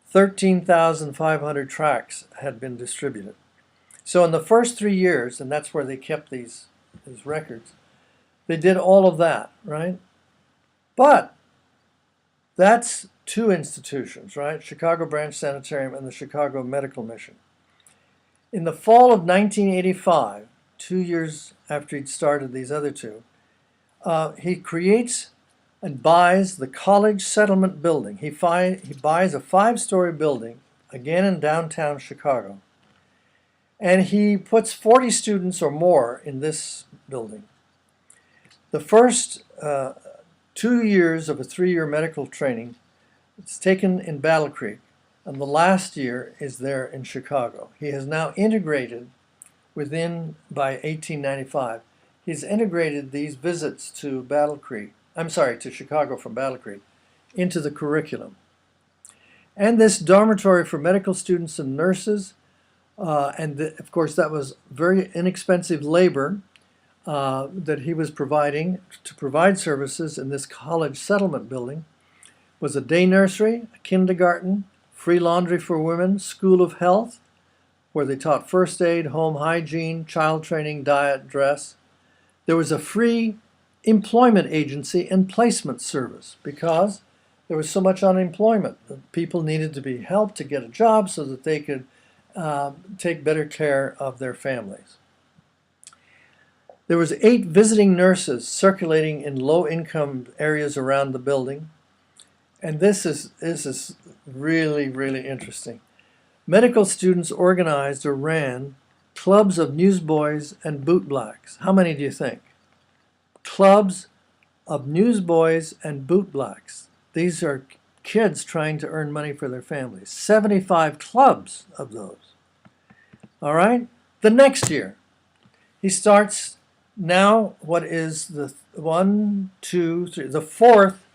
13,500 tracts had been distributed. So in the first 3 years, and that's where they kept these records, they did all of that, right? But that's two institutions, right? Chicago Branch Sanitarium and the Chicago Medical Mission. In the fall of 1985, 2 years after he'd started these other two, he creates and buys the College Settlement Building. He buys a 5-story building, again in downtown Chicago, and he puts 40 students or more in this building. The first 2 years of a 3-year medical training is taken in Battle Creek, and the last year is there in Chicago. He has now integrated by 1895, he's integrated these visits to to Chicago from Battle Creek into the curriculum. And this dormitory for medical students and nurses, of course that was very inexpensive labor that he was providing to provide services in this college settlement building, was a day nursery, a kindergarten, free laundry for women, school of health, where they taught first aid, home hygiene, child training, diet, dress. There was a free employment agency and placement service because there was so much unemployment. People needed to be helped to get a job so that they could take better care of their families. There was 8 visiting nurses circulating in low-income areas around the building. And this is really, really interesting. medical students organized or ran clubs of newsboys and bootblacks. How many do you think? Clubs of newsboys and bootblacks. These are kids trying to earn money for their families. 75 clubs of those. All right? The next year, he starts now what is the the fourth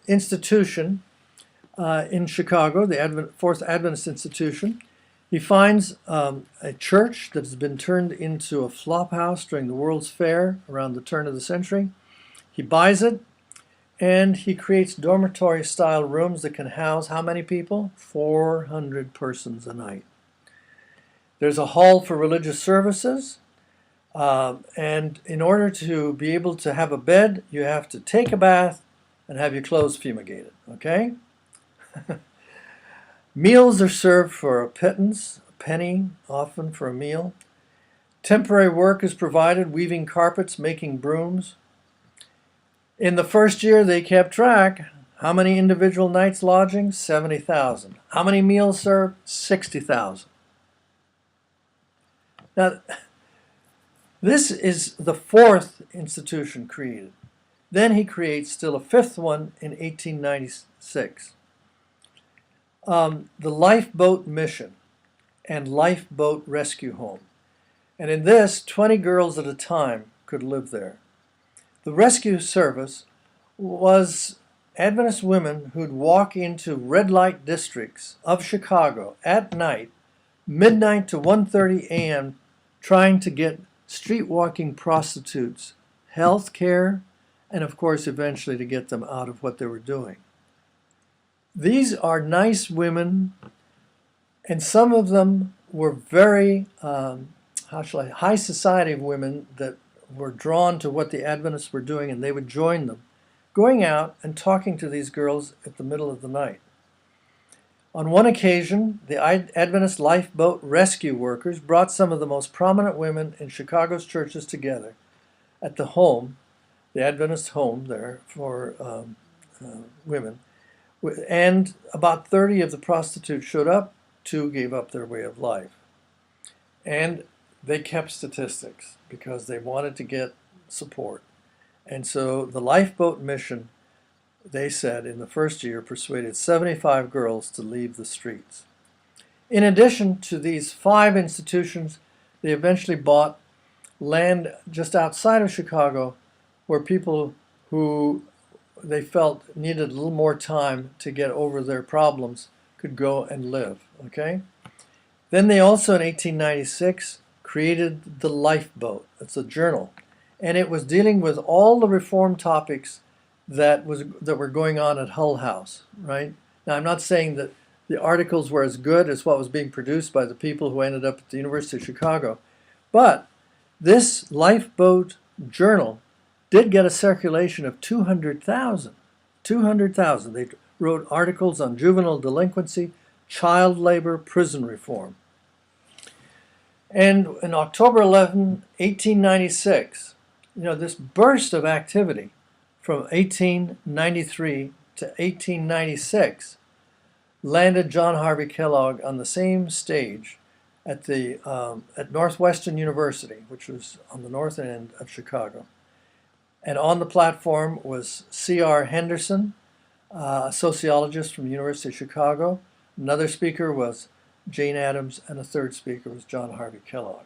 institution in Chicago, the Fourth Adventist Institution. He finds a church that has been turned into a flop house during the World's Fair around the turn of the century. He buys it, and he creates dormitory-style rooms that can house how many people? 400 persons a night. There's a hall for religious services, and in order to be able to have a bed, you have to take a bath and have your clothes fumigated, okay? Meals are served for a pittance, a penny often for a meal. Temporary work is provided, weaving carpets, making brooms. In the first year, they kept track. How many individual nights lodging? 70,000. How many meals served? 60,000. Now, this is the fourth institution created. Then he creates still a fifth one in 1896. The Lifeboat Mission and Lifeboat Rescue Home. And in this, 20 girls at a time could live there. The rescue service was Adventist women who'd walk into red light districts of Chicago at night, midnight to 1:30 a.m., trying to get street walking prostitutes health care and, of course, eventually to get them out of what they were doing. These are nice women, and some of them were very, high society women that were drawn to what the Adventists were doing, and they would join them, going out and talking to these girls at the middle of the night. On one occasion, the Adventist lifeboat rescue workers brought some of the most prominent women in Chicago's churches together at the home, the Adventist home there for women. And about 30 of the prostitutes showed up. 2 gave up their way of life. And they kept statistics because they wanted to get support. And so the lifeboat mission, they said, in the first year persuaded 75 girls to leave the streets. In addition to these 5 institutions, they eventually bought land just outside of Chicago where people who they felt needed a little more time to get over their problems could go and live, okay? Then they also, in 1896, created the Lifeboat. It's a journal. And it was dealing with all the reform topics that were going on at Hull House, right? Now, I'm not saying that the articles were as good as what was being produced by the people who ended up at the University of Chicago, but this Lifeboat journal did get a circulation of 200,000. 200,000. They wrote articles on juvenile delinquency, child labor, prison reform. And in October 11, 1896, this burst of activity from 1893 to 1896 landed John Harvey Kellogg on the same stage at Northwestern University, which was on the north end of Chicago. And on the platform was C.R. Henderson, a sociologist from the University of Chicago. Another speaker was Jane Addams, and a third speaker was John Harvey Kellogg.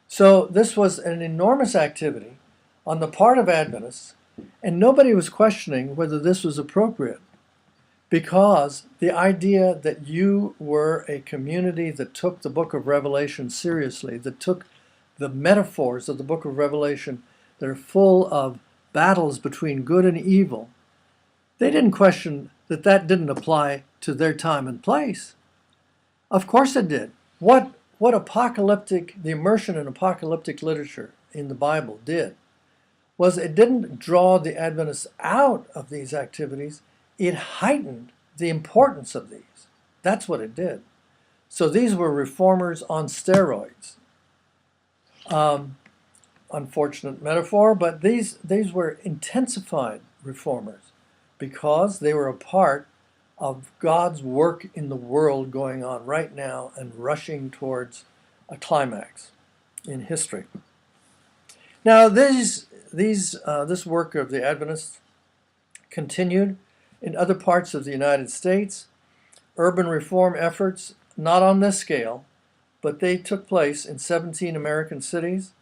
So this was an enormous activity on the part of Adventists, and nobody was questioning whether this was appropriate, because the idea that you were a community that took the book of Revelation seriously, that took the metaphors of the book of Revelation that are full of battles between good and evil, they didn't question that didn't apply to their time and place. Of course it did. What the immersion in apocalyptic literature in the Bible did was it didn't draw the Adventists out of these activities, it heightened the importance of these. That's what it did. So these were reformers on steroids. Unfortunate metaphor, but these were intensified reformers because they were a part of God's work in the world going on right now and rushing towards a climax in history. Now, this work of the Adventists continued in other parts of the United States. Urban reform efforts, not on this scale, but they took place in 17 American cities.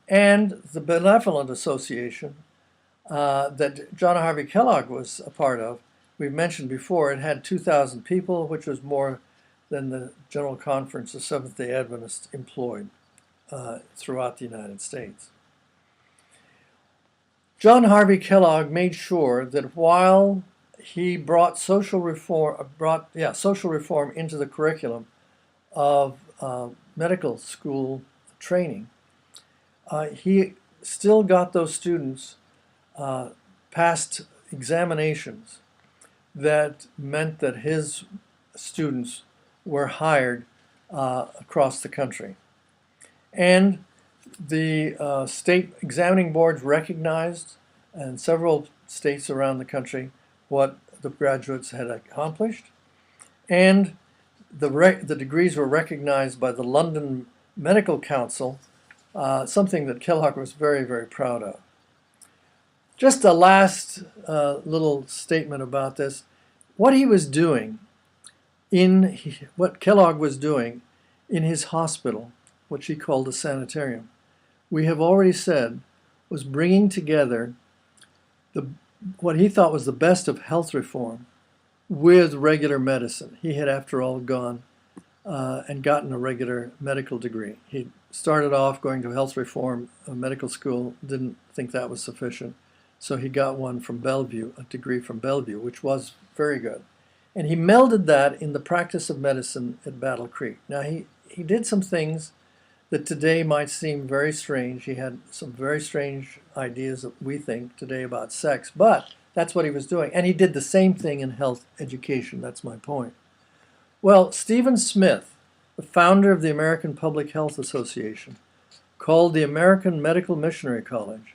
And the Benevolent Association that John Harvey Kellogg was a part of, we've mentioned before, it had 2,000 people, which was more than the General Conference of Seventh-day Adventists employed throughout the United States. John Harvey Kellogg made sure that while he brought social reform into the curriculum of medical school training, he still got those students past examinations that meant that his students were hired across the country. And the state examining boards recognized, and several states around the country, what the graduates had accomplished. And the degrees were recognized by the London Medical Council, something that Kellogg was very, very proud of. Just a last little statement about this. What he was doing, what Kellogg was doing in his hospital, which he called a sanitarium, we have already said was bringing together what he thought was the best of health reform with regular medicine. He had, after all, gone and gotten a regular medical degree. He started off going to health reform medical school, didn't think that was sufficient, so he got one from Bellevue, a degree from Bellevue, which was very good. And he melded that in the practice of medicine at Battle Creek. Now, he did some things that today might seem very strange. He had some very strange ideas that we think today about sex, but that's what he was doing. And he did the same thing in health education. That's my point. Well, Stephen Smith, the founder of the American Public Health Association, called the American Medical Missionary College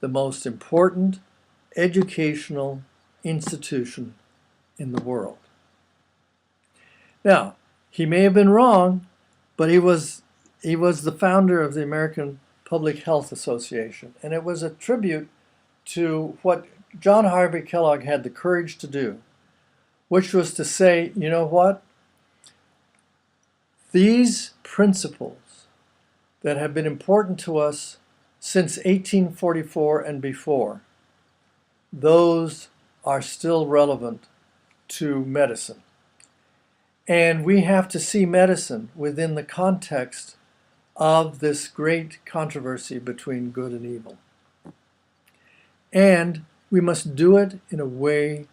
the most important educational institution in the world. Now, he may have been wrong, but he was the founder of the American Public Health Association, and it was a tribute to what John Harvey Kellogg had the courage to do, which was to say, you know what? These principles that have been important to us since 1844 and before, those are still relevant to medicine. And we have to see medicine within the context of this great controversy between good and evil. And we must do it in a way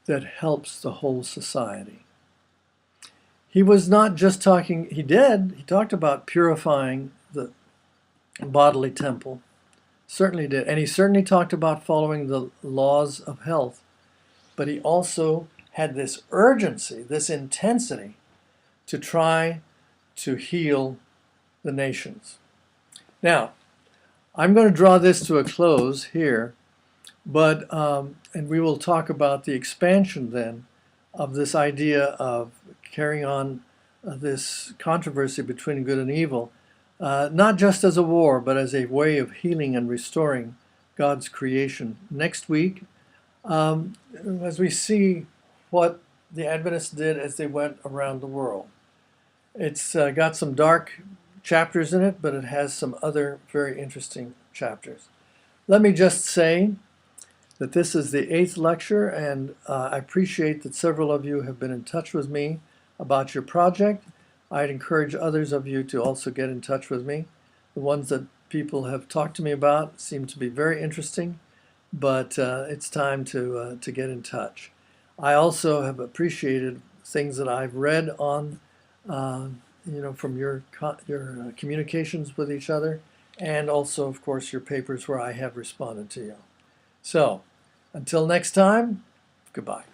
that helps the whole society. He was not just talking, he talked about purifying the bodily temple, certainly did. And he certainly talked about following the laws of health, but he also had this urgency, this intensity to try to heal the nations. Now, I'm going to draw this to a close here, but and we will talk about the expansion then of this idea of carrying on this controversy between good and evil, not just as a war, but as a way of healing and restoring God's creation. Next week, as we see what the Adventists did as they went around the world. It's got some dark chapters in it, but it has some other very interesting chapters. Let me just say that this is the 8th lecture, and I appreciate that several of you have been in touch with me about your project. I'd encourage others of you to also get in touch with me. The ones that people have talked to me about seem to be very interesting, but it's time to get in touch. I also have appreciated things that I've read on, from your communications with each other, and also, of course, your papers where I have responded to you. So, until next time, goodbye.